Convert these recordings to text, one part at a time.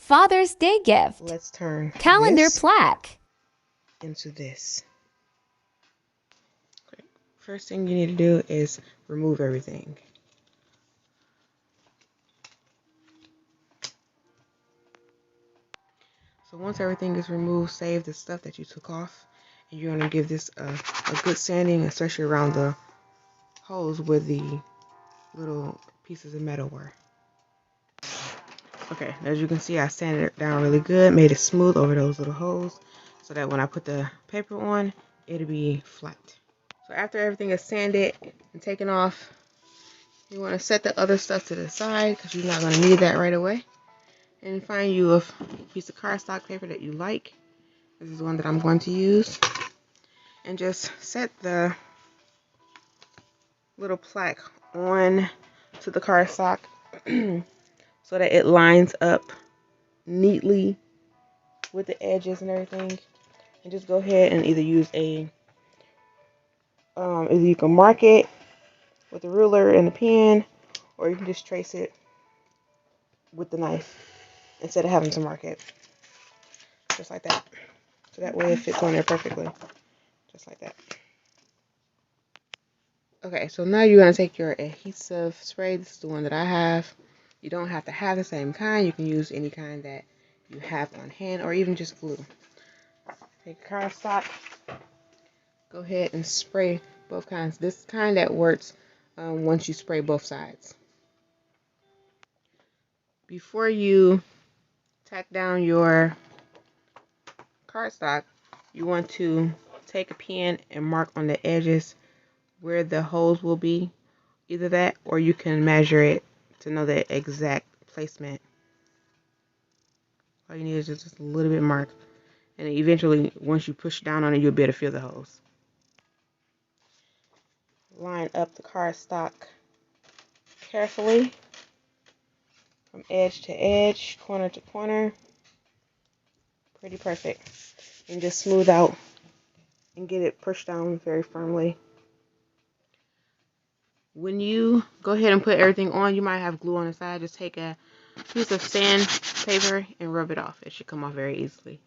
Father's Day gift. Let's turn Calendar this plaque. into this. Okay. First thing you need to do is remove everything. So once everything is removed, save the stuff that you took off, and you're going to give this a good sanding, especially around the holes where the little pieces of metal were. Okay, as you can see, I sanded it down really good, made it smooth over those little holes, so that when I put the paper on, it'll be flat. So after everything is sanded and taken off, you want to set the other stuff to the side because you're not going to need that right away. And find you a piece of cardstock paper that you like. This is one that I'm going to use. And just set the little plaque on to the cardstock so that it lines up neatly with the edges and everything. And just go ahead and either use either you can mark it with a ruler and a pen, or you can just trace it with the knife instead of having to mark it. Just like that. So that way it fits on there perfectly. Just like that. Okay, so now you're going to take your adhesive spray. This is the one that I have. You don't have to have the same kind. You can use any kind that you have on hand, or even just glue. Take cardstock. Go ahead and spray both kinds. This kind that works once you spray both sides. Before you tack down your cardstock, you want to take a pen and mark on the edges where the holes will be. Either that, or you can measure it to know the exact placement. All you need is just a little bit mark, and eventually once you push down on it, you'll be able to feel the holes. Line up the cardstock carefully from edge to edge, corner to corner. Pretty perfect. And just smooth out and get it pushed down very firmly. When you go ahead and put everything on, you might have glue on the side. Just take a piece of sandpaper and rub it off. It should come off very easily.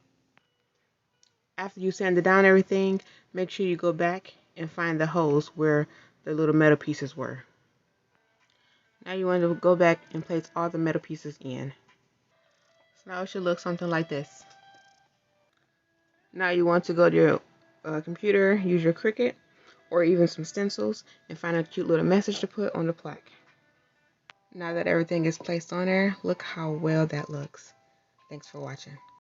After you sanded down everything, make sure you go back and find the holes where the little metal pieces were. Now you want to go back and place all the metal pieces in. So now it should look something like this. Now you want to go to your computer, use your Cricut, or even some stencils, and find a cute little message to put on the plaque. Now that everything is placed on there, look how well that looks. Thanks for watching.